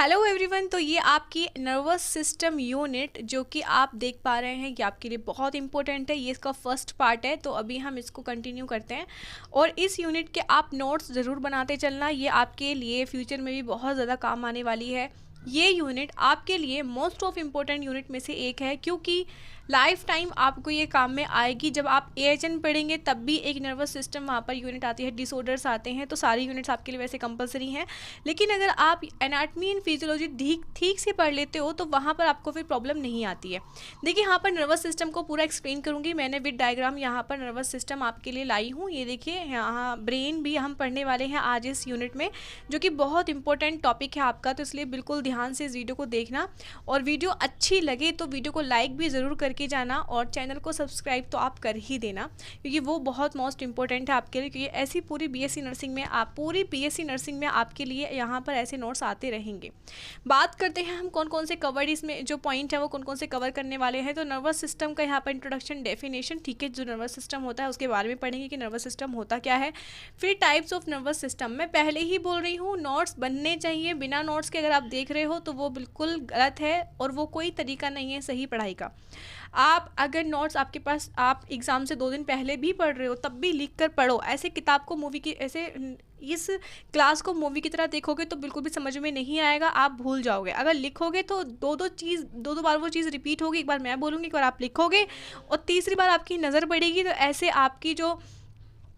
Hello everyone. तो ये आपकी नर्वस सिस्टम यूनिट जो कि आप देख पा रहे हैं ये आपके लिए बहुत इंपॉर्टेंट है। ये इसका फर्स्ट पार्ट है, तो अभी हम इसको कंटिन्यू करते हैं। और इस यूनिट के आप नोट्स ज़रूर बनाते चलना, ये आपके लिए फ्यूचर में भी बहुत ज़्यादा काम आने वाली है। ये यूनिट आपके लिए मोस्ट ऑफ इम्पोर्टेंट यूनिट में से एक है, क्योंकि लाइफ टाइम आपको ये काम में आएगी। जब आप एएचएन पढ़ेंगे तब भी एक नर्वस सिस्टम वहाँ पर यूनिट आती है, डिसऑर्डर्स आते हैं, तो सारी यूनिट्स आपके लिए वैसे कंपलसरी हैं। लेकिन अगर आप एनाटमी एंड फिजियोलॉजी ठीक से पढ़ लेते हो तो वहाँ पर आपको फिर प्रॉब्लम नहीं आती है। देखिए यहाँ पर नर्वस सिस्टम को पूरा एक्सप्लेन करूँगी। मैंने विद डायग्राम यहाँ पर नर्वस सिस्टम आपके लिए लाई हूँ। ये देखिए यहाँ ब्रेन भी हम पढ़ने वाले हैं आज इस यूनिट में, जो कि बहुत इंपॉर्टेंट टॉपिक है आपका, तो इसलिए बिल्कुल ध्यान से इस वीडियो को देखना। और वीडियो अच्छी लगे तो वीडियो को लाइक भी ज़रूर करके जाना और चैनल को सब्सक्राइब तो आप कर ही देना, क्योंकि वो बहुत मोस्ट इंपॉर्टेंट है आपके लिए। क्योंकि ऐसी पूरी बीएससी नर्सिंग में आपके लिए यहाँ पर ऐसे नोट्स आते रहेंगे। बात करते हैं हम कौन कौन से कवर्ड इसमें जो पॉइंट है वो कौन कौन से कवर करने वाले हैं। तो नर्वस सिस्टम का यहाँ पर इंट्रोडक्शन, डेफिनेशन, ठीक है, जो नर्वस सिस्टम होता है उसके बारे में पढ़ेंगे कि नर्वस सिस्टम होता क्या है। फिर टाइप्स ऑफ नर्वस सिस्टम, मैं पहले ही बोल रही हूँ नोट्स बनने चाहिए। बिना नोट्स के अगर आप देख रहे हो तो वो बिल्कुल गलत है और वो कोई तरीका नहीं है सही पढ़ाई का। आप अगर नोट्स आपके पास, आप एग्ज़ाम से 2 दिन पहले भी पढ़ रहे हो तब भी लिख कर पढ़ो। ऐसे किताब को मूवी की, ऐसे इस क्लास को मूवी की तरह देखोगे तो बिल्कुल भी समझ में नहीं आएगा, आप भूल जाओगे। अगर लिखोगे तो दो बार वो चीज़ रिपीट होगी। एक बार मैं बोलूँगी, एक बार आप लिखोगे और तीसरी बार आपकी नज़र पड़ेगी, तो ऐसे आपकी जो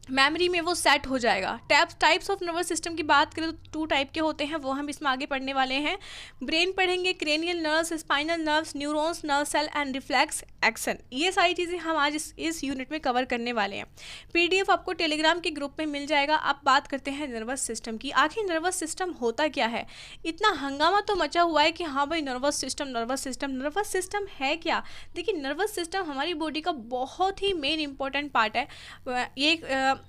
मेमोरी में वो सेट हो जाएगा। टाइप्स ऑफ नर्वस सिस्टम की बात करें तो 2 टाइप के होते हैं, वो हम इसमें आगे पढ़ने वाले हैं। ब्रेन पढ़ेंगे, cranial nerves, spinal nerves, neurons, nerve cell and reflex action. ये सारी चीज़ें हम आज इस यूनिट में कवर करने वाले हैं। पीडीएफ आपको टेलीग्राम के ग्रुप में मिल जाएगा। अब बात करते हैं नर्वस सिस्टम की। आखिर नर्वस सिस्टम होता क्या है? इतना हंगामा तो मचा हुआ है कि हाँ भाई नर्वस सिस्टम है क्या? देखिए नर्वस सिस्टम हमारी बॉडी का बहुत ही मेन इंपॉर्टेंट पार्ट है।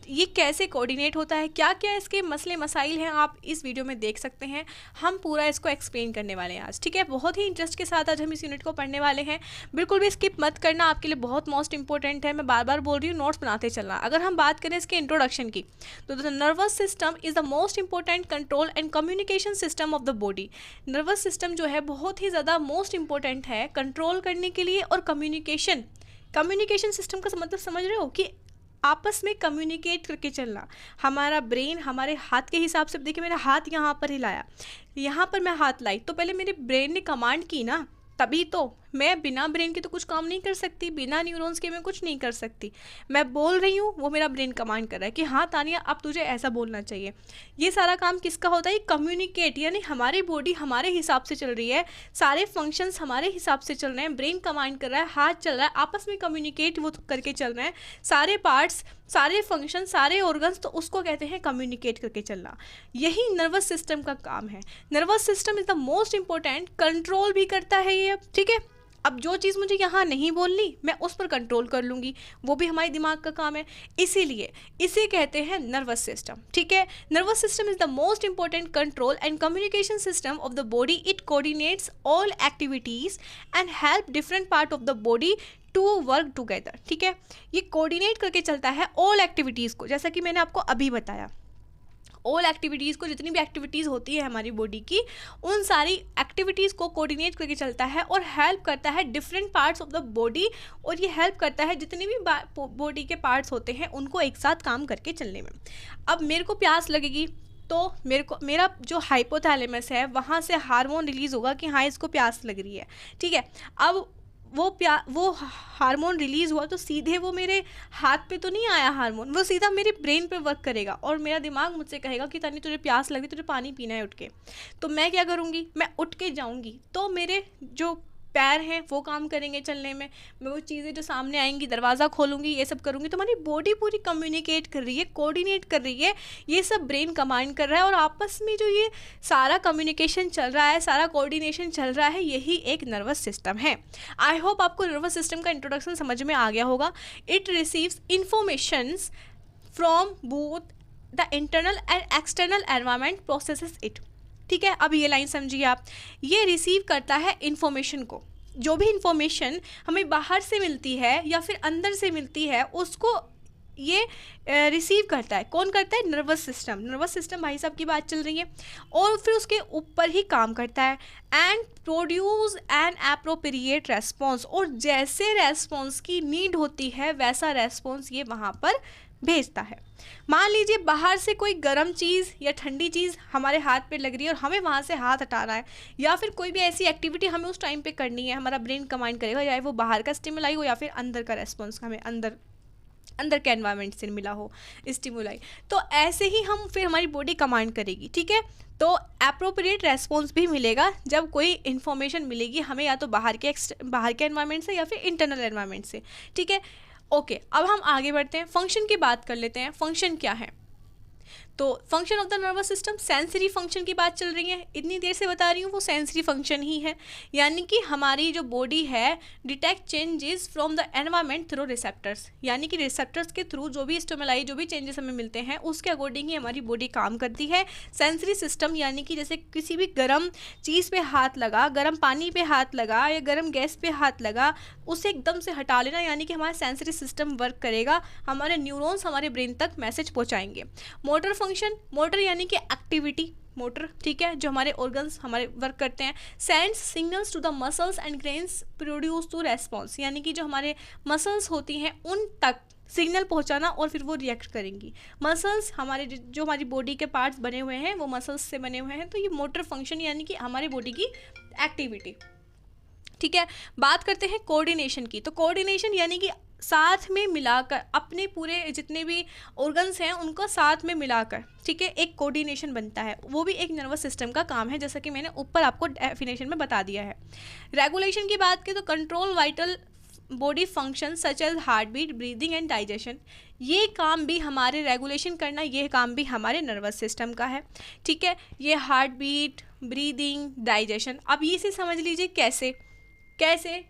ये कैसे कोऑर्डिनेट होता है, क्या क्या इसके मसले मसाइल हैं, आप इस वीडियो में देख सकते हैं। हम पूरा इसको एक्सप्लेन करने वाले हैं आज, ठीक है। बहुत ही इंटरेस्ट के साथ आज हम इस यूनिट को पढ़ने वाले हैं। बिल्कुल भी स्किप मत करना, आपके लिए बहुत मोस्ट इंपॉर्टेंट है। मैं बार बार बोल रही हूँ, नोट्स बनाते चलना। अगर हम बात करें इसके इंट्रोडक्शन की, तो the nervous system is the most important control and communication system of the body. Nervous system जो है बहुत ही ज़्यादा मोस्ट इंपॉर्टेंट है कंट्रोल करने के लिए और कम्युनिकेशन सिस्टम का मतलब समझ रहे हो कि आपस में कम्युनिकेट करके चलना। हमारा ब्रेन हमारे हाथ के हिसाब से, देखिए मेरा हाथ यहाँ पर हिलाया, यहाँ पर मैं हाथ लाई तो पहले मेरे ब्रेन ने कमांड की ना, तभी तो। मैं बिना ब्रेन के तो कुछ काम नहीं कर सकती, बिना न्यूरॉन्स के मैं कुछ नहीं कर सकती। मैं बोल रही हूँ, वो मेरा ब्रेन कमांड कर रहा है कि हाँ तानिया अब तुझे ऐसा बोलना चाहिए। ये सारा काम किसका होता है? कम्युनिकेट, यानी हमारी बॉडी हमारे हिसाब से चल रही है, सारे फंक्शंस हमारे हिसाब से चल रहे हैं। ब्रेन कमांड कर रहा है, हाथ चल रहा है, आपस में कम्युनिकेट वो करके चल रहे हैं। सारे पार्ट्स, सारे फंक्शन, सारे ऑर्गन्स, तो उसको कहते हैं कम्युनिकेट करके चलना। यही नर्वस सिस्टम का काम है। Nervous system is the most important, control भी करता है ये, ठीक है। अब जो चीज़ मुझे यहाँ नहीं बोलनी मैं उस पर कंट्रोल कर लूँगी, वो भी हमारे दिमाग का काम है। इसीलिए इसे कहते हैं नर्वस सिस्टम, ठीक है। Nervous system is the most important control and communication system of the body. It coordinates all activities and help different part of the body to work together, ठीक है। ये कोऑर्डिनेट करके चलता है ऑल एक्टिविटीज़ को, जैसा कि मैंने आपको अभी बताया। ऑल एक्टिविटीज़ को, जितनी भी एक्टिविटीज़ होती है हमारी बॉडी की, उन सारी एक्टिविटीज़ को कोऑर्डिनेट करके चलता है और हेल्प करता है different parts of the body. और ये हेल्प करता है जितने भी बॉडी के पार्ट्स होते हैं उनको एक साथ काम करके चलने में। अब मेरे को प्यास लगेगी तो मेरा जो हाइपोथैलेमस है वहाँ से हार्मोन रिलीज़ होगा कि हाँ इसको प्यास लग रही है, ठीक है। अब वो हार्मोन रिलीज़ हुआ तो सीधे वो मेरे हाथ पे तो नहीं आया हार्मोन, वो सीधा मेरे ब्रेन पे वर्क करेगा और मेरा दिमाग मुझसे कहेगा कि तानी तुझे प्यास लगी, तुझे पानी पीना है, उठ के। तो मैं क्या करूँगी? मैं उठ के जाऊँगी, तो मेरे जो पैर हैं वो काम करेंगे चलने में। मैं वो चीज़ें जो सामने आएंगी, दरवाज़ा खोलूँगी, ये सब करूँगी, तो हमारी बॉडी पूरी कम्युनिकेट कर रही है, कोऑर्डिनेट कर रही है। ये सब ब्रेन कमांड कर रहा है और आपस में जो ये सारा कम्युनिकेशन चल रहा है, सारा कोऑर्डिनेशन चल रहा है, यही एक नर्वस सिस्टम है। आई होप आपको नर्वस सिस्टम का इंट्रोडक्शन समझ में आ गया होगा। It receives informations from both the internal and external environment processes it, ठीक है। अब ये लाइन समझिए आप, ये रिसीव करता है इन्फॉर्मेशन को। जो भी इन्फॉर्मेशन हमें बाहर से मिलती है या फिर अंदर से मिलती है उसको ये रिसीव करता है। कौन करता है? Nervous system. नर्वस सिस्टम भाई साहब की बात चल रही है, और फिर उसके ऊपर ही काम करता है and produce an appropriate response, और जैसे रेस्पॉन्स की नीड होती है वैसा रेस्पॉन्स ये वहाँ पर भेजता है। मान लीजिए बाहर से कोई गर्म चीज़ या ठंडी चीज़ हमारे हाथ पे लग रही है और हमें वहाँ से हाथ हटाना है, या फिर कोई भी ऐसी एक्टिविटी हमें उस टाइम पे करनी है, हमारा ब्रेन कमांड करेगा, चाहे वो बाहर का स्टिमुलाई हो या फिर अंदर का रेस्पॉन्स हमें अंदर के एनवायरनमेंट से मिला हो स्टिमुलाई। तो ऐसे ही हम फिर हमारी बॉडी कमांड करेगी, ठीक है। तो एप्रोप्रिएट रेस्पॉन्स भी मिलेगा जब कोई इन्फॉर्मेशन मिलेगी हमें, या तो बाहर के एनवायरनमेंट से या फिर इंटरनल एनवायरनमेंट से, ठीक है। ओके, अब हम आगे बढ़ते हैं, फंक्शन की बात कर लेते हैं। फंक्शन क्या है? तो function of the nervous system, sensory function की बात चल रही है, इतनी देर से बता रही हूँ, वो सेंसरी फंक्शन ही है। यानी कि हमारी जो बॉडी है detect changes from the environment through receptors, यानी कि रिसेप्टर्स के थ्रू जो भी स्टिमुलाई, जो भी चेंजेस हमें मिलते हैं उसके अकॉर्डिंग ही हमारी बॉडी काम करती है। सेंसरी सिस्टम यानी कि जैसे किसी भी गर्म चीज़ पे हाथ लगा, गर्म पानी पे हाथ लगा या गर्म गैस पे हाथ लगा, उसे एकदम से हटा लेना, यानी कि हमारा सेंसरी सिस्टम वर्क करेगा, हमारे न्यूरॉन्स हमारे ब्रेन तक मैसेज पहुँचाएंगे। मोटर फंक्शन, मोटर यानी कि एक्टिविटी, मोटर, ठीक है, जो हमारे ऑर्गन्स हमारे वर्क करते हैं। Sends signals to the muscles and glands produce to response, यानी कि जो हमारे मसल्स होती हैं उन तक सिग्नल पहुंचाना और फिर वो रिएक्ट करेंगी। मसल्स हमारे जो हमारी बॉडी के पार्ट्स बने हुए हैं वो मसल्स से बने हुए हैं, तो ये मोटर फंक्शन यानी कि हमारी बॉडी की एक्टिविटी, ठीक है। बात करते हैं कोऑर्डिनेशन की। तो कोऑर्डिनेशन यानी कि साथ में मिलाकर अपने पूरे जितने भी ऑर्गन्स हैं उनको साथ में मिलाकर, ठीक है, एक कोऑर्डिनेशन बनता है, वो भी एक नर्वस सिस्टम का काम है, जैसा कि मैंने ऊपर आपको डेफिनेशन में बता दिया है। रेगुलेशन की बात करें तो control vital body function such as heart beat, breathing and digestion, ये काम भी हमारे रेगुलेशन करना, ये काम भी हमारे नर्वस सिस्टम का है, ठीक है। ये हार्ट बीट, ब्रीदिंग, डाइजेशन, अब ये से समझ लीजिए कैसे,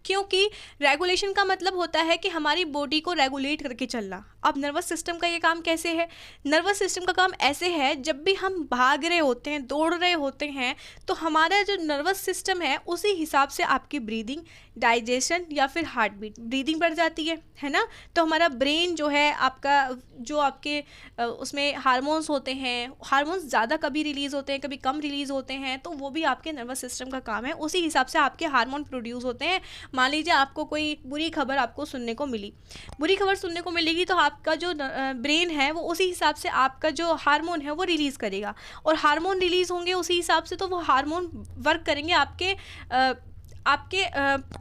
क्योंकि रेगुलेशन का मतलब होता है कि हमारी बॉडी को रेगुलेट करके चलना। अब नर्वस सिस्टम का ये काम कैसे है? नर्वस सिस्टम का काम ऐसे है, जब भी हम भाग रहे होते हैं, दौड़ रहे होते हैं, तो हमारा जो नर्वस सिस्टम है उसी हिसाब से आपकी ब्रीदिंग, डाइजेशन या फिर हार्ट बीट, ब्रीदिंग बढ़ जाती है ना। तो हमारा ब्रेन जो है आपका, जो आपके उसमें हार्मोन्स होते हैं, हार्मोन्स ज़्यादा कभी रिलीज़ होते हैं, कभी कम रिलीज़ होते हैं, तो वो भी आपके नर्वस सिस्टम का काम है, उसी हिसाब से आपके हार्मोन प्रोड्यूस होते हैं। मान लीजिए आपको कोई बुरी खबर आपको सुनने को मिली, बुरी खबर सुनने को मिलेगी, तो आपका जो ब्रेन है वो उसी हिसाब से आपका जो हार्मोन है वो रिलीज़ करेगा, और हार्मोन रिलीज़ होंगे उसी हिसाब से, तो वो हार्मोन वर्क करेंगे आपके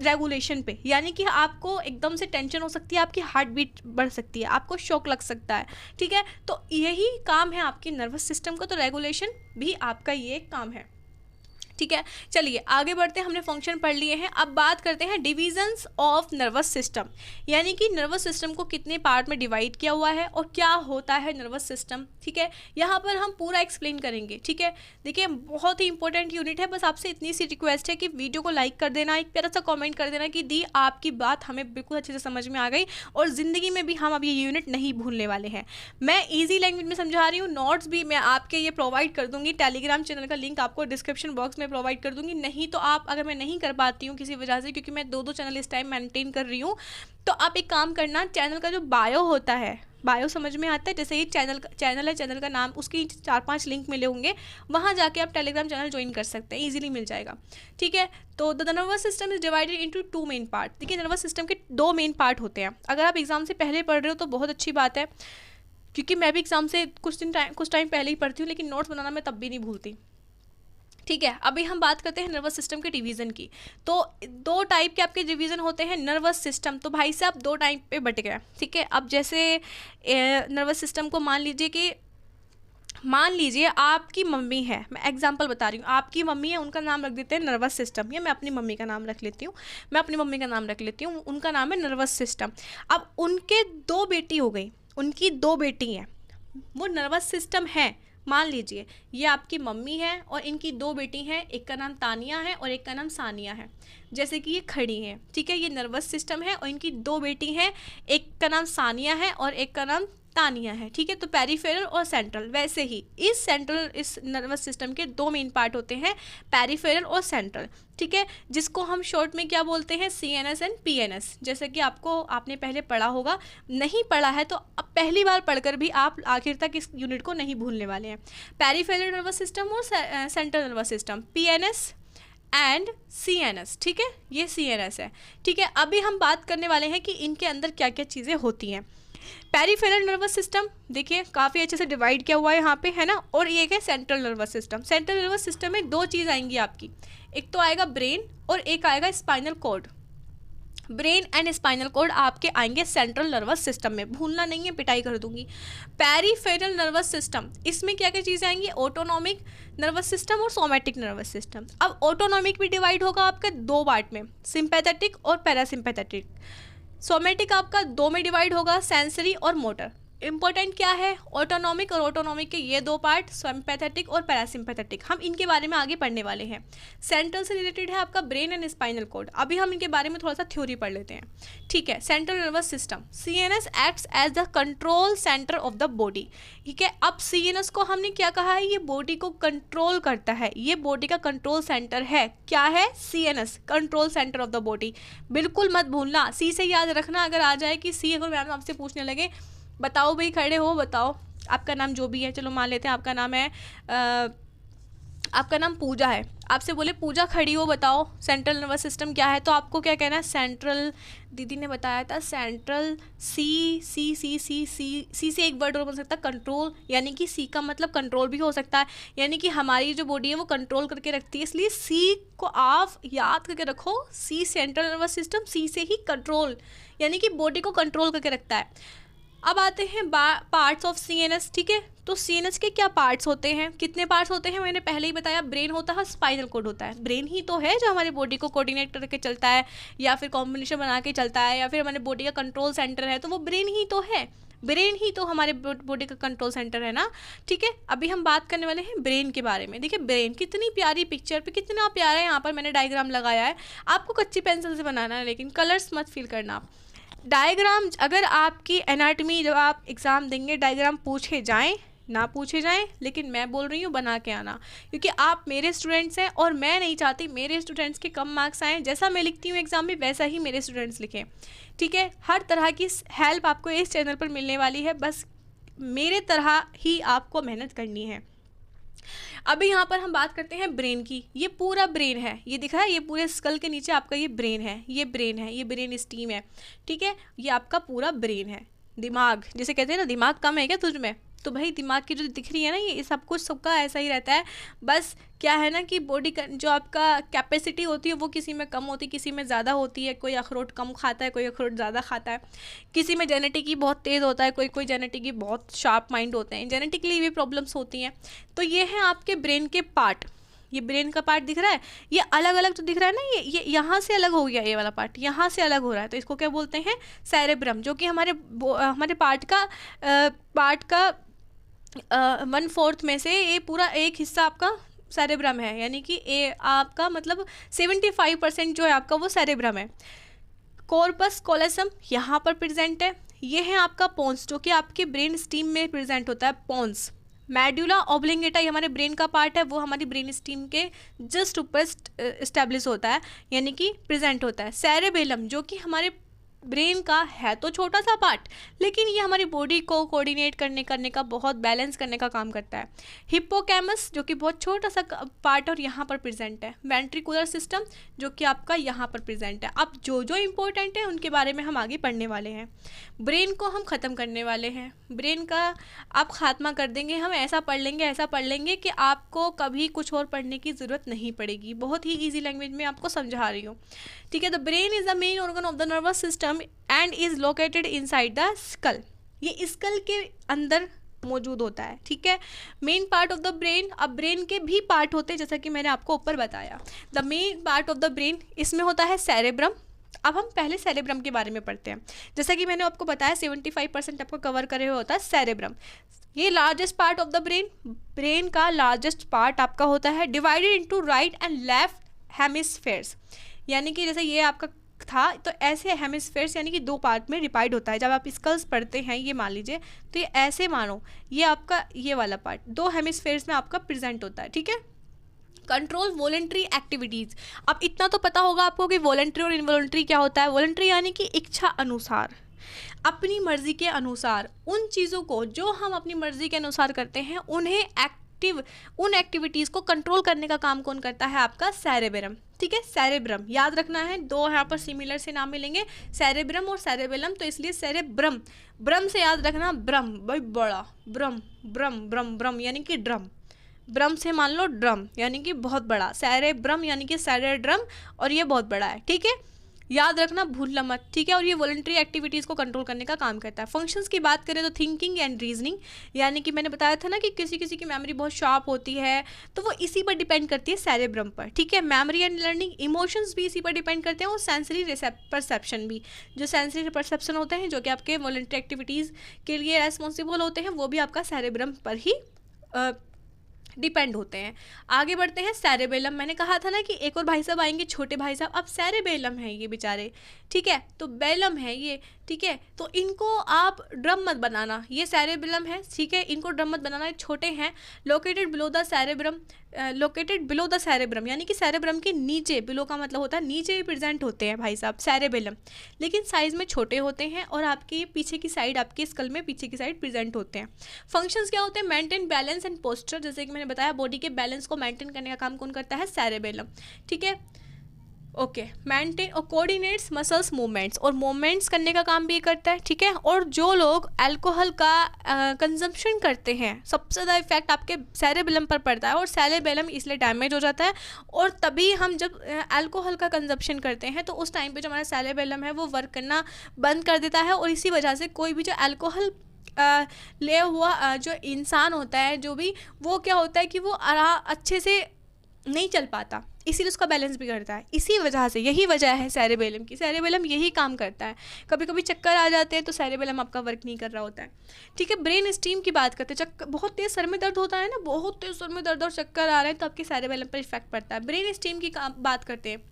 रेगुलेशन पे। यानी कि आपको एकदम से टेंशन हो सकती है, आपकी हार्ट बीट बढ़ सकती है, आपको शॉक लग सकता है, ठीक है। तो यही काम है आपकी नर्वस सिस्टम का, तो रेगुलेशन भी आपका ये काम है, ठीक है। चलिए आगे बढ़ते हैं, हमने फंक्शन पढ़ लिए हैं। अब बात करते हैं डिविजन्स ऑफ नर्वस सिस्टम, यानी कि नर्वस सिस्टम को कितने पार्ट में डिवाइड किया हुआ है और क्या होता है नर्वस सिस्टम, ठीक है। यहाँ पर हम पूरा एक्सप्लेन करेंगे, ठीक है। देखिए बहुत ही इंपॉर्टेंट यूनिट है, बस आपसे इतनी सी रिक्वेस्ट है कि वीडियो को लाइक कर देना, एक प्यारा सा कॉमेंट कर देना कि दी आपकी बात हमें बिल्कुल अच्छे से समझ में आ गई, और ज़िंदगी में भी हम अब ये यूनिट नहीं भूलने वाले हैं। मैं ईजी लैंग्वेज में समझा रही हूँ, नोट्स भी मैं आपके ये प्रोवाइड कर दूँगी, टेलीग्राम चैनल का लिंक आपको डिस्क्रिप्शन बॉक्स में प्रोवाइड कर दूंगी। नहीं तो आप, अगर मैं नहीं कर पाती हूँ किसी वजह से, क्योंकि मैं दो चैनल इस टाइम मेंटेन कर रही हूँ, तो आप एक काम करना, चैनल का जो बायो होता है, बायो समझ में आता है, जैसे ये चैनल है, चैनल का नाम, उसकी 4-5 लिंक मिले होंगे, वहाँ जाके आप टेलीग्राम चैनल ज्वाइन कर सकते हैं, इजीली मिल जाएगा, ठीक है। तो the nervous system is divided into 2 main part. देखिए नर्वस सिस्टम के 2 मेन पार्ट होते हैं। अगर आप एग्जाम से पहले पढ़ रहे हो तो बहुत अच्छी बात है, क्योंकि मैं भी एग्जाम से कुछ टाइम पहले ही पढ़ती हूँ, लेकिन नोट्स बनाना मैं तब भी नहीं भूलती, ठीक है। अभी हम बात करते हैं नर्वस सिस्टम के डिवीज़न की। तो 2 टाइप के आपके डिवीज़न होते हैं नर्वस सिस्टम, तो भाई साहब 2 टाइप पे बट गया, ठीक है। अब जैसे नर्वस सिस्टम को मान लीजिए आपकी मम्मी है, मैं एग्जांपल बता रही हूँ, आपकी मम्मी है, उनका नाम रख देते हैं नर्वस सिस्टम, या मैं अपनी मम्मी का नाम रख लेती हूँ, उनका नाम है नर्वस सिस्टम। अब उनके 2 बेटी हो गई, उनकी 2 बेटी हैं, वो नर्वस सिस्टम है। मान लीजिए ये आपकी मम्मी है और इनकी 2 बेटी हैं, एक का नाम तानिया है और एक का नाम सानिया है, जैसे कि ये खड़ी हैं, ठीक है। ये नर्वस सिस्टम है और इनकी 2 बेटी हैं, एक का नाम सानिया है और एक का नाम तानिया है, ठीक है। तो पेरिफेरल और सेंट्रल, वैसे ही इस नर्वस सिस्टम के दो मेन पार्ट होते हैं, पेरिफेरल और सेंट्रल, ठीक है, जिसको हम शॉर्ट में क्या बोलते हैं, CNS एंड PNS। जैसे कि आपने पहले पढ़ा होगा, नहीं पढ़ा है तो अब पहली बार पढ़कर भी आप आखिर तक इस यूनिट को नहीं भूलने वाले हैं। पेरिफेरल नर्वस सिस्टम और central nervous system, PNS and CNS, ठीक है, ये CNS है, ठीक है। अभी हम बात करने वाले हैं कि इनके अंदर क्या क्या चीज़ें होती हैं। पेरिफेरल नर्वस सिस्टम देखिए काफ़ी अच्छे से डिवाइड किया हुआ है यहाँ पे, है ना, और ये है central nervous system. Central nervous system में दो चीज़ आएंगी आपकी, एक तो आएगा ब्रेन और एक आएगा spinal cord. Brain and spinal cord आपके आएंगे सेंट्रल नर्वस सिस्टम में, भूलना नहीं है, पिटाई कर दूंगी। पेरिफेरल नर्वस सिस्टम, इसमें क्या क्या चीज़ें आएंगी, ऑटोनॉमिक नर्वस सिस्टम और सोमैटिक नर्वस सिस्टम। अब ऑटोनॉमिक भी डिवाइड होगा आपका दो पार्ट में, सिंपैथेटिक और पैरासिम्पैथेटिक। सोमैटिक आपका दो में डिवाइड होगा, सेंसरी और मोटर। इंपॉर्टेंट क्या है, ऑटोनॉमिक और ऑटोनॉमिक के ये दो पार्ट, सिंपैथेटिक और पैरासिम्पैथेटिक, हम इनके बारे में आगे पढ़ने वाले हैं। सेंट्रल से रिलेटेड है आपका ब्रेन एंड स्पाइनल कॉर्ड। अभी हम इनके बारे में थोड़ा सा थ्योरी पढ़ लेते हैं, ठीक है। Central nervous system, CNS acts as the control centre of the body, ठीक है। अब CNS को हमने क्या कहा है, ये बॉडी को कंट्रोल करता है, ये बॉडी का कंट्रोल सेंटर है। क्या है, CNS, control centre of the body. बिल्कुल मत भूलना, C से याद रखना। अगर आ जाए कि C, अगर मैम आपसे पूछने लगे, बताओ भाई, खड़े हो, बताओ आपका नाम जो भी है, चलो मान लेते हैं आपका नाम है आपका नाम पूजा है, आपसे बोले पूजा खड़ी हो, बताओ सेंट्रल नर्वस सिस्टम क्या है, तो आपको क्या कहना है, सेंट्रल, दीदी ने बताया था सेंट्रल, सी से एक वर्ड और बन सकता है कंट्रोल, यानी कि C का मतलब कंट्रोल भी हो सकता है, यानी कि हमारी जो बॉडी है वो कंट्रोल करके रखती है, इसलिए C को आप याद करके रखो, C central nervous system, C से ही कंट्रोल, यानी कि बॉडी को कंट्रोल करके रखता है। अब आते हैं पार्ट्स ऑफ CNS, ठीक है। तो CNS के क्या पार्ट्स होते हैं, कितने पार्ट्स होते हैं, मैंने पहले ही बताया, ब्रेन होता है, स्पाइनल कॉर्ड होता है। ब्रेन ही तो है जो हमारी बॉडी को कोऑर्डिनेट करके चलता है, या फिर कॉम्बिनेशन बना के चलता है, या फिर हमारे बॉडी का कंट्रोल सेंटर है, तो वो ब्रेन ही तो है, ब्रेन ही तो हमारे बॉडी का कंट्रोल सेंटर है ना, ठीक है। अभी हम बात करने वाले हैं ब्रेन के बारे में। देखिए ब्रेन कितनी प्यारी पिक्चर पे, कितना प्यारा है, यहाँ पर मैंने डायग्राम लगाया है, आपको कच्ची पेंसिल से बनाना है, लेकिन कलर्स मत फील करना आप। डायग्राम, अगर आपकी एनाटॉमी जब आप एग्ज़ाम देंगे, डायग्राम पूछे जाएं ना पूछे जाएं, लेकिन मैं बोल रही हूँ बना के आना, क्योंकि आप मेरे स्टूडेंट्स हैं और मैं नहीं चाहती मेरे स्टूडेंट्स के कम मार्क्स आएँ। जैसा मैं लिखती हूँ एग्ज़ाम में, वैसा ही मेरे स्टूडेंट्स लिखें, ठीक है। हर तरह की हेल्प आपको इस चैनल पर मिलने वाली है, बस मेरे तरह ही आपको मेहनत करनी है। अभी यहाँ पर हम बात करते हैं ब्रेन की। ये पूरा ब्रेन है, ये दिख रहा है, ये पूरे स्कल के नीचे आपका ये ब्रेन है, ये ब्रेन है, ये ब्रेन स्टीम है, ठीक है। ये आपका पूरा ब्रेन है। दिमाग, जैसे कहते हैं ना, दिमाग कम है क्या तुझ में, तो भाई दिमाग की जो दिख रही है ना, ये सब कुछ सबका ऐसा ही रहता है। बस क्या है ना कि बॉडी का जो आपका कैपेसिटी होती है वो किसी में कम होती है, किसी में ज़्यादा होती है। कोई अखरोट कम खाता है, कोई अखरोट ज़्यादा खाता है, किसी में जेनेटिक बहुत तेज़ होता है, कोई कोई बहुत शार्प माइंड होते हैं, जेनेटिकली भी प्रॉब्लम्स होती हैं। तो ये हैं आपके ब्रेन के पार्ट। ये ब्रेन का पार्ट दिख रहा है, ये अलग अलग जो दिख रहा है ना, ये यहाँ से अलग हो गया, ये वाला पार्ट यहाँ से अलग हो रहा है, तो इसको क्या बोलते हैं, सेरेब्रम, जो कि हमारे पार्ट का 1/4 में से ये पूरा एक हिस्सा आपका सेरेब्रम है, यानी कि ये आपका मतलब 75% जो है आपका वो सेरेब्रम है। कॉर्पस कॉलोसम यहाँ पर प्रेजेंट है। ये है आपका पोन्स, जो कि आपके ब्रेन स्टीम में प्रेजेंट होता है, पोन्स। मेडुला ऑब्लिंगेटा, ये हमारे ब्रेन का पार्ट है, वो हमारी ब्रेन स्टीम के जस्ट ऊपर इस्टेब्लिश होता है, यानी कि प्रेजेंट होता है। सेरेबेलम, जो कि हमारे ब्रेन का है तो छोटा सा पार्ट, लेकिन ये हमारी बॉडी को कोऑर्डिनेट करने का बहुत बैलेंस करने का काम करता है। हिप्पोकैम्पस, जो कि बहुत छोटा सा पार्ट और यहाँ पर प्रेजेंट है। वेंट्रिकुलर सिस्टम, जो कि आपका यहाँ पर प्रेजेंट है। अब जो जो इम्पोर्टेंट है उनके बारे में हम आगे पढ़ने वाले हैं। ब्रेन को हम ख़त्म करने वाले हैं, ब्रेन का आप खात्मा कर देंगे। हम ऐसा पढ़ लेंगे कि आपको कभी कुछ और पढ़ने की ज़रूरत नहीं पड़ेगी। बहुत ही ईजी लैंग्वेज में आपको समझा रही हूँ, ठीक है। The brain is the main organ of the nervous system and is located inside the skull. ये स्कल के अंदर मौजूद होता है, ठीक है। Main part of the brain, अब ब्रेन के भी पार्ट होते हैं, जैसा कि मैंने आपको ऊपर बताया। The main part of the brain, इसमें होता है सेरेब्रम। अब हम पहले सेरेब्रम के बारे में पढ़ते हैं। जैसा कि मैंने आपको बताया 75% आपको कवर करे हुए होता है सेरेब्रम। ये largest part of the brain का लार्जेस्ट पार्ट आपका होता है, divided into right and left hemispheres, यानी कि जैसे ये आपका था, तो ऐसे हेमिस्फेयर्स यानी कि 2 पार्ट में डिवाइड होता है। जब आप स्कल्स पढ़ते हैं, ये मान लीजिए, तो ये ऐसे मानो, ये आपका ये वाला पार्ट 2 हेमिस्फेयर्स में आपका प्रेजेंट होता है, ठीक है। Control voluntary activities. अब इतना तो पता होगा आपको कि वॉलेंट्री और इनवॉलेंट्री क्या होता है। वॉलेंट्री यानी कि इच्छा अनुसार, अपनी मर्जी के अनुसार, उन चीज़ों को जो हम अपनी मर्जी के अनुसार करते हैं उन्हें उन एक्टिविटीज़ को कंट्रोल करने का काम कौन करता है? आपका सेरेबेलम, ठीक है। सेरेब्रम याद रखना है, 2 यहाँ पर सिमिलर से नाम मिलेंगे, सेरेब्रम और सेरेबेलम, तो इसलिए सेरेब्रम, ब्रम से याद रखना, ब्रम भाई बड़ा, ब्रम ब्रम ब्रम ब्रम यानी कि ड्रम, ब्रम से मान लो ड्रम यानी कि बहुत बड़ा, सेरेब्रम यानी कि सेरेड्रम, और ये बहुत बड़ा है, ठीक है, याद रखना, भूलना मत, ठीक है। और ये वॉलंटरी एक्टिविटीज़ को कंट्रोल करने का काम करता है। फंक्शंस की बात करें तो थिंकिंग एंड रीजनिंग, यानी कि मैंने बताया था ना कि किसी किसी की मेमोरी बहुत शार्प होती है, तो वो इसी पर डिपेंड करती है, सेरेब्रम पर, ठीक है। मेमोरी एंड लर्निंग, इमोशंस भी इसी पर डिपेंड करते हैं, और सेंसरी परसेप्शन भी, जो सेंसरी परसेप्शन होते हैं जो कि आपके वॉलंटरी एक्टिविटीज़ के लिए रेस्पॉन्सिबल होते हैं, वो भी आपका सेरेब्रम पर ही डिपेंड होते हैं। आगे बढ़ते हैं, सेरेबेलम, मैंने कहा था ना कि एक और भाई साहब आएंगे, छोटे भाई साहब, अब सेरेबेलम है ये बेचारे, ठीक है, तो बेलम है ये, ठीक है, तो इनको आप ड्रम मत बनाना, ये सेरेबेलम है, ठीक है, इनको ड्रम मत बनाना, छोटे हैं। Located below the cerebrum, located below the cerebrum यानी कि सेरेब्रम के नीचे, बिलो का मतलब होता है नीचे भी प्रेजेंट होते हैं भाई साहब सेरेबेलम, लेकिन साइज में छोटे होते हैं, और आपके पीछे की साइड, आपके स्कल में पीछे की साइड प्रेजेंट होते हैं। फंक्शंस क्या होते हैं? मेंटेन बैलेंस एंड पोस्चर, जैसे कि मैंने बताया बॉडी के बैलेंस को मेंटेन करने का काम कौन करता है? सेरेबेलम, ठीक है, ओके। मेंटेन और कोऑर्डिनेट्स मसल्स मूवमेंट्स, और मूवमेंट्स करने का काम भी करता है, ठीक है। और जो लोग अल्कोहल का कंजम्पशन करते हैं, सबसे ज़्यादा इफेक्ट आपके सेरेबेलम पर पड़ता है, और सेरेबेलम इसलिए डैमेज हो जाता है, और तभी हम जब अल्कोहल का कंजम्पशन करते हैं तो उस टाइम पे जो हमारा सेरेबेलम है वो वर्क करना बंद कर देता है, और इसी वजह से कोई भी जो अल्कोहल ले हुआ जो इंसान होता है, जो भी, वो क्या होता है कि वो अच्छे से नहीं चल पाता, इसीलिए उसका बैलेंस बिगड़ता है। इसी वजह से, यही वजह है सेरेबेलम की, सेरेबेलम यही काम करता है। कभी कभी चक्कर आ जाते हैं तो सेरेबेलम आपका वर्क नहीं कर रहा होता है, ठीक है। ब्रेन स्टीम की बात करते हैं, चक्कर, बहुत तेज़ सर में दर्द होता है ना, बहुत तेज़ सर में दर्द और चक्कर आ रहे हैं, तो आपके सेरेबेलम पर इफेक्ट पड़ता है। ब्रेन स्टीम की बात करते हैं,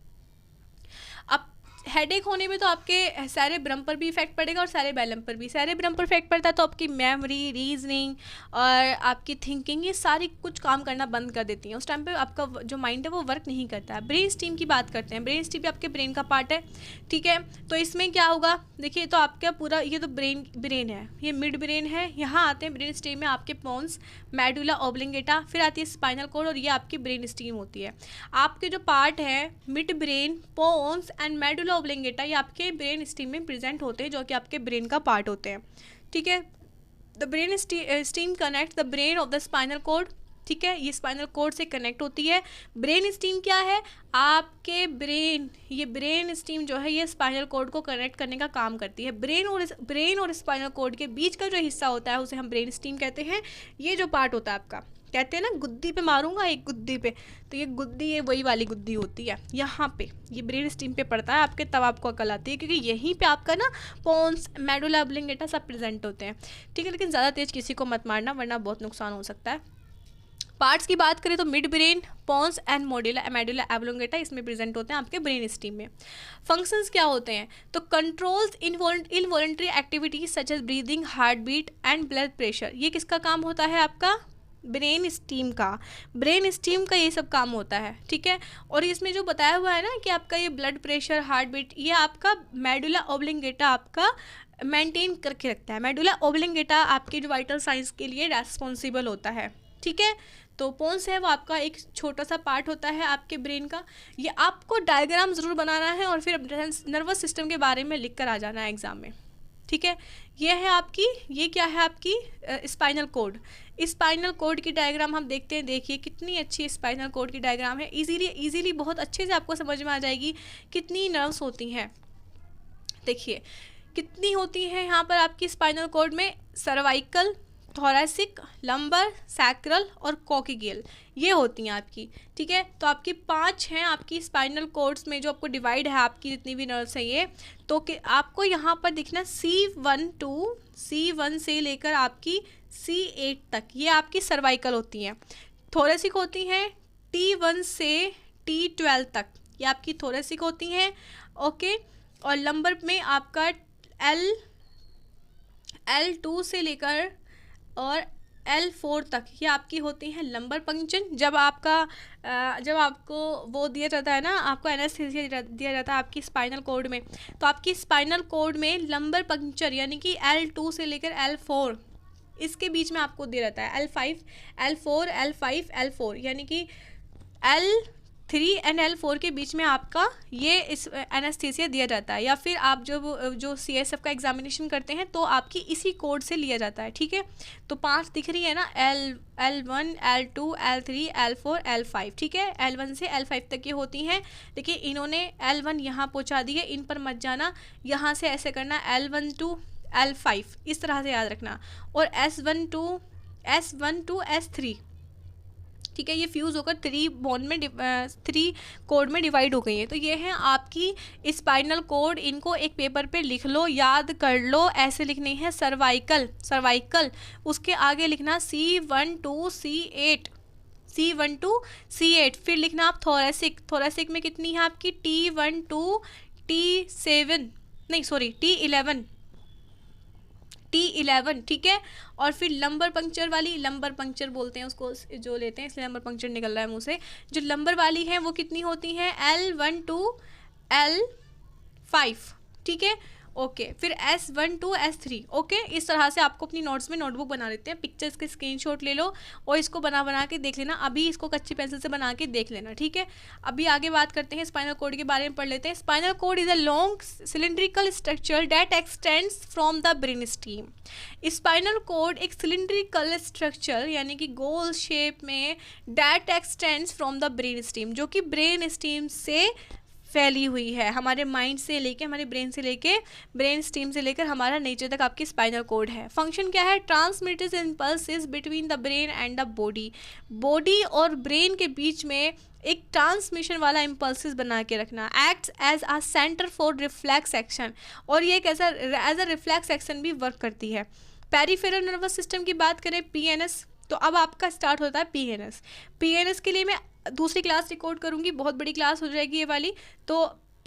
अब हेडेक होने में तो आपके सेरेब्रम पर भी इफेक्ट पड़ेगा और सेरेबेलम पर भी। सेरेब्रम पर इफेक्ट पड़ता है तो आपकी मेमोरी, रीजनिंग और आपकी थिंकिंग, ये सारी कुछ काम करना बंद कर देती हैं। उस टाइम पे आपका जो माइंड है वो वर्क नहीं करता है। ब्रेन स्टीम की बात करते हैं, ब्रेन स्टीम भी आपके ब्रेन का पार्ट है, ठीक है। तो इसमें क्या होगा, देखिए, तो आपका पूरा ये तो ब्रेन है, ये मिड ब्रेन है, यहाँ आते हैं ब्रेन स्टीम में आपके पोन्स, मेडुला ऑब्लिंगेटा, फिर आती है स्पाइनल कॉर्ड, और ये आपकी ब्रेन स्टीम होती है। आपके जो पार्ट है mid brain, pons and medulla oblongata, ये आपके ब्रेन स्टीम में प्रेजेंट होते हैं, जो कि आपके ब्रेन का पार्ट होते हैं, ठीक है। The brain stem connect the brain of the spinal cord, ठीक है, ये स्पाइनल कॉर्ड से कनेक्ट होती है। ब्रेन स्टीम क्या है? आपके ब्रेन, ये ब्रेन स्टीम जो है ये स्पाइनल कॉर्ड को कनेक्ट करने का काम करती है। ब्रेन और स्पाइनल कॉर्ड के बीच का जो हिस्सा होता है उसे हम ब्रेन स्टीम कहते हैं। ये जो पार्ट होता है आपका, कहते हैं ना गुद्दी पे मारूंगा, एक गुद्दी पे, तो ये गुद्दी, ये वही वाली गुद्दी होती है, यहाँ पे ये ब्रेन स्टीम पे पड़ता है आपके, तब आपको अकल आती है, क्योंकि यहीं पे आपका ना पोन्स, मेडुला ऑब्लिंगेटा सब प्रेजेंट होते हैं, ठीक है। लेकिन ज़्यादा तेज किसी को मत मारना, वरना बहुत नुकसान हो सकता है। पार्ट्स की बात करें तो mid brain, pons and medulla oblongata इसमें प्रेजेंट होते हैं आपके ब्रेन स्टीम में। फंक्शंस क्या होते हैं? तो controls involuntary activities such as breathing, heart beat and blood pressure, ये किसका काम होता है? आपका ब्रेन स्टीम का। ब्रेन स्टीम का ये सब काम होता है, ठीक है। और इसमें जो बताया हुआ है ना कि आपका ये ब्लड प्रेशर, हार्ट बीट, ये आपका मेडुला ऑब्लिंगेटा आपका मेंटेन करके रखता है। मेडुला ऑब्लिंगेटा आपके जो वाइटल साइंस के लिए रेस्पॉन्सिबल होता है, ठीक है। तो पोन्स है वो आपका एक छोटा सा पार्ट होता है आपके ब्रेन का। ये आपको डायग्राम ज़रूर बनाना है और फिर नर्वस सिस्टम के बारे में लिख कर आ जाना है एग्ज़ाम में, ठीक है। ये है आपकी, ये क्या है आपकी स्पाइनल कोड। स्पाइनल कोड की डायग्राम हम देखते हैं, देखिए कितनी अच्छी स्पाइनल कोड की डायग्राम है। इजीली बहुत अच्छे से आपको समझ में आ जाएगी कितनी नर्व्स होती हैं। देखिए कितनी होती हैं यहाँ पर आपकी स्पाइनल कोड में, सर्वाइकल, थोरैसिक, लंबर, सैक्रल और कॉक्सियल, ये होती हैं आपकी, ठीक है। तो आपकी 5 हैं आपकी स्पाइनल कोड्स में, जो आपको डिवाइड है आपकी जितनी भी नर्व्स हैं ये, तो कि आपको यहाँ पर दिखना C1 से लेकर आपकी C8 तक, ये आपकी सर्वाइकल होती हैं। थोरैसिक होती हैं T1 से T12 तक, ये आपकी थोरैसिक होती हैं, ओके। और लंबर में आपका L2 से लेकर और L4 तक ये आपकी होती हैं लंबर पंक्चर। जब आपको वो दिया जाता है ना, आपको एनेस्थीसिया दिया जाता है आपकी स्पाइनल कॉर्ड में, तो आपकी स्पाइनल कॉर्ड में लंबर पंक्चर यानी कि L2 से लेकर L4 इसके बीच में आपको दिया जाता है L5, L4, L5, L4 यानी कि L3 एंड L4 के बीच में आपका ये इस एनेस्थीसिया दिया जाता है। या फिर आप जो CSF का एग्जामिनेशन करते हैं तो आपकी इसी कोड से लिया जाता है, ठीक है। तो 5 दिख रही है ना, L1, L2, L3, L4, L5, ठीक है। L1 से L5 तक ये होती हैं। देखिए इन्होंने L1 यहाँ पहुँचा दी है, इन पर मत जाना, यहाँ से ऐसे करना L1 to L5 इस तरह से याद रखना। और S1 to S3, ठीक है, ये फ्यूज़ होकर 3 कोड में डिवाइड हो गई है। तो ये है आपकी स्पाइनल कोड। इनको एक पेपर पे लिख लो, याद कर लो। ऐसे लिखनी है सर्वाइकल, उसके आगे लिखना C1 to C8, फिर लिखना आप थोरेसिक में कितनी है आपकी T1 to T11, ठीक है। और फिर लंबर पंक्चर बोलते हैं उसको, जो लेते हैं इसलिए लंबर पंक्चर निकल रहा है मुंह से। जो लंबर वाली है वो कितनी होती हैं L1 to L5, ठीक है, ओके। फिर S1 to S3, ओके। इस तरह से आपको अपनी नोट्स में नोटबुक बना लेते हैं, पिक्चर्स के स्क्रीनशॉट ले लो और इसको बना के देख लेना। अभी इसको कच्ची पेंसिल से बना के देख लेना, ठीक है। अभी आगे बात करते हैं स्पाइनल कॉर्ड के बारे में, पढ़ लेते हैं। Spinal cord is a long cylindrical structure that extends from the brain stem. Spinal cord एक सिलिंड्रिकल स्ट्रक्चर यानी कि गोल शेप में that extends from the brain stem, जो कि ब्रेन स्टीम से फैली हुई है। हमारे माइंड से लेके, हमारे ब्रेन स्टीम से लेकर हमारा नेचर तक आपकी स्पाइनल कॉर्ड है। फंक्शन क्या है? Transmitted impulses between the brain and the body और ब्रेन के बीच में एक ट्रांसमिशन वाला इम्पल्सेस बना के रखना। Acts as a centre for reflex action, और ये एज अ रिफ्लेक्स एक्शन भी वर्क करती है। पेरिफेरल नर्वस सिस्टम की बात करें, PNS, तो अब आपका स्टार्ट होता है PNS के लिए मैं दूसरी क्लास रिकॉर्ड करूँगी, बहुत बड़ी क्लास हो जाएगी ये वाली। तो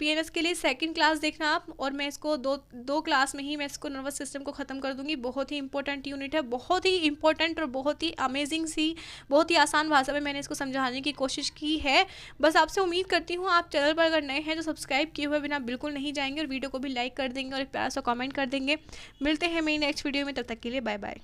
PNS के लिए सेकंड क्लास देखना आप, और मैं इसको दो क्लास में ही मैं इसको नर्वस सिस्टम को ख़त्म कर दूँगी। बहुत ही इंपॉर्टेंट यूनिट है, बहुत ही इंपॉर्टेंट और बहुत ही अमेजिंग सी, बहुत ही आसान भाषा में मैंने इसको समझाने की कोशिश की है। बस आपसे उम्मीद करती हूँ आप चैनल पर अगर नए हैं तो सब्सक्राइब किए हुए बिना बिल्कुल नहीं जाएंगे और वीडियो को भी लाइक कर देंगे और एक प्यारा सा कॉमेंट कर देंगे। मिलते हैं मेरी नेक्स्ट वीडियो में, तब तक के लिए बाय बाय।